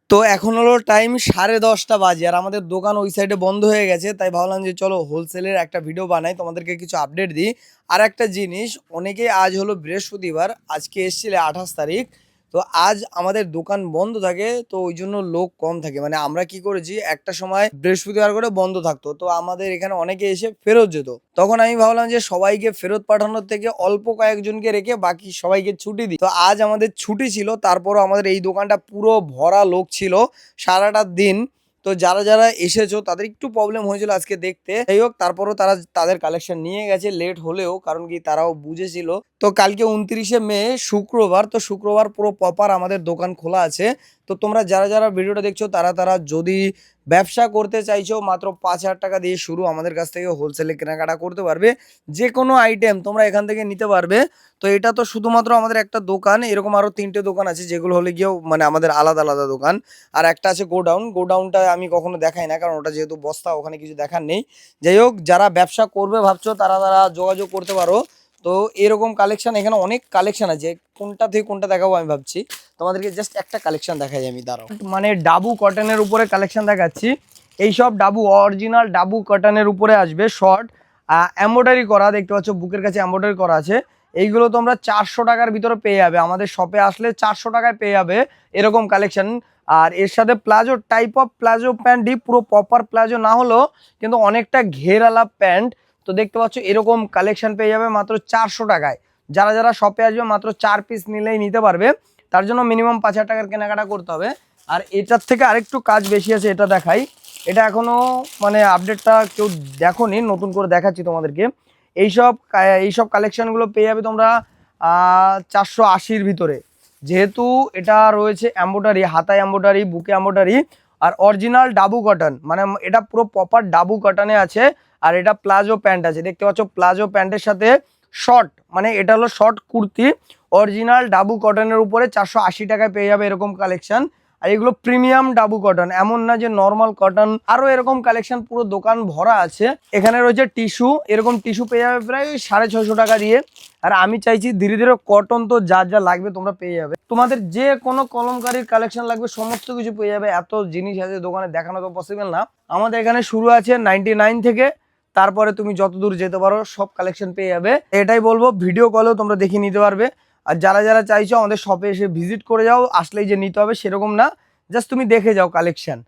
তো এখন হলো টাইম 10:30 বাজে আর আমাদের দোকান ওই সাইডে বন্ধ হয়ে গেছে। তাই ভাবলাম যে চলো হোলসেলের একটা ভিডিও বানাই, তোমাদেরকে কিছু আপডেট দিই। আর একটা জিনিস, অনেকেই আজ হলো বৃহস্পতিবার, আজকে এসেছিলে 28 তারিখ। তো আজ আমাদের দোকান বন্ধ থাকে, তো ওই জন্য লোক কম থাকে। মানে আমরা কি করেছি, একটা সময় বৃহস্পতিবার করে বন্ধ থাকতো, তো আমাদের এখানে অনেকে এসে ফেরত যেত। তখন আমি ভাবলাম যে সবাইকে ফেরত পাঠানোর থেকে অল্প কয়েকজনকে রেখে বাকি সবাইকে ছুটি দিই। তো আজ আমাদের ছুটি ছিল, তারপরও আমাদের এই দোকানটা পুরো ভরা লোক ছিল সারাটা দিন। তো যারা যারা এসেছো তাদের একটু প্রবলেম হয়েছিল আজকে দেখতে, যাই হোক তারপরও তারা তাদের কালেকশন নিয়ে গেছে লেট হলেও, কারণ কি তারাও বুঝেছিল। তো কালকে 29শে মে শুক্রবার, তো শুক্রবার পুরো প্রপার আমাদের দোকান খোলা আছে। তো তোমরা যারা যারা ভিডিওটা দেখছো তারা তারা যদি ব্যবসা করতে চাইছো, মাত্র 5,000 টাকা দিয়ে শুরু, আমাদের কাছ থেকে হোলসেলে কেনাকাটা করতে পারবে। যে কোনো আইটেম তোমরা এখান থেকে নিতে পারবে। তো এটা তো শুধুমাত্র আমাদের একটা দোকান, এরকম আরো 3টে দোকান আছে, যেগুলো হলে গিয়েও মানে আমাদের আলাদা আলাদা দোকান। আর একটা আছে গোডাউন, গোডাউনটা আমি কখনো দেখাই না, কারণ ওটা যেহেতু বস্তা, ওখানে কিছু দেখার নেই। যাই হোক, যারা ব্যবসা করবে ভাবছো তারা তারা যোগাযোগ করতে পারো। তো এরকম কালেকশন এখানে অনেক কালেকশন আছে, কোনটা থেকে কোনটা দেখাবো আমি ভাবছি। তোমাদেরকে জাস্ট একটা কালেকশন দেখাই আমি, দাঁড়াও। মানে ডাবু কটনের উপরে কালেকশন দেখাচ্ছি। এইসব ডাবু অরিজিনাল ডাবু কটনের উপরে আসবে, শর্ট এমব্রয়ডারি করা, দেখতে পাচ্ছ বুকের কাছে এমব্রয়ডারি করা আছে। এইগুলো তোমরা 400 টাকার ভিতরে পেয়ে যাবে, আমাদের শপে আসলে 400 টাকায় পেয়ে যাবে এরকম কালেকশন। আর এর সাথে প্লাজো টাইপ অফ প্লাজো প্যান্টই, পুরো প্রপার প্লাজো না হলেও কিন্তু অনেকটা ঘেরালা প্যান্ট। তো দেখতে পাচ্ছ এরকম কালেকশন পেয়ে যাবে মাত্র 400 টাকায়। যারা যারা শপে আসবে মাত্র 4 পিস নিলেই নিতে পারবে, তার জন্য মিনিমাম 5,000 টাকার কেনাকাটা করতে হবে। আর এটার থেকে আরেকটু কাজ বেশি আছে, এটা দেখাই। এটা এখনো মানে আপডেটটা কেউ দেখোনি, নতুন করে দেখাচ্ছি তোমাদেরকে। এইসব এইসব কালেকশনগুলো পেয়ে যাবে তোমরা 480-র ভিতরে। যেহেতু এটা রয়েছে এমব্রয়ডারি, হাতায় এমব্রয়ডারি, বুকে এমব্রয়ডারি, আর অরিজিনাল ডাবু কটন, মানে এটা পুরো প্রপার ডাবু কটনে আছে। আর এটা প্লাজো প্যান্ট আছে, দেখতে পাচ্ছ প্লাজো প্যান্টের সাথে শর্ট, মানে এটা হলো শর্ট কুর্তি, অরিজিনাল ডাবু কটনের উপরে 480 টাকায় পেয়ে যাবে এরকম কালেকশন। আর এগুলো প্রিমিয়াম ডাবু কটন, এমন না যে নর্মাল কটন। আরো এরকম কালেকশন পুরো দোকান ভরা আছে। এখানে রয়েছে টিস্যু, এরকম টিস্যু পেয়ে যাবে প্রায় 650 টাকা দিয়ে। আর আমি চাইছি ধীরে ধীরে কটন তো যা যা লাগবে তোমরা পেয়ে যাবে। তোমাদের যে কোনো কলমকারীর কালেকশন লাগবে সমস্ত কিছু পেয়ে যাবে, এত জিনিস আছে দোকানে, দেখানো তো পসিবল না। আমাদের এখানে শুরু আছে 99 থেকে, তারপরে তুমি যত দূর যেতে পারো সব কালেকশন পেয়ে যাবে। এটাই বলবো, ভিডিও কলেও তোমরা দেখে নিতে পারবে। আর যারা যারা চাইছো আমাদের শপে এসে ভিজিট করে যাও, আসলেই যে নিতে হবে সেরকম না, জাস্ট তুমি দেখে যাও কালেকশন।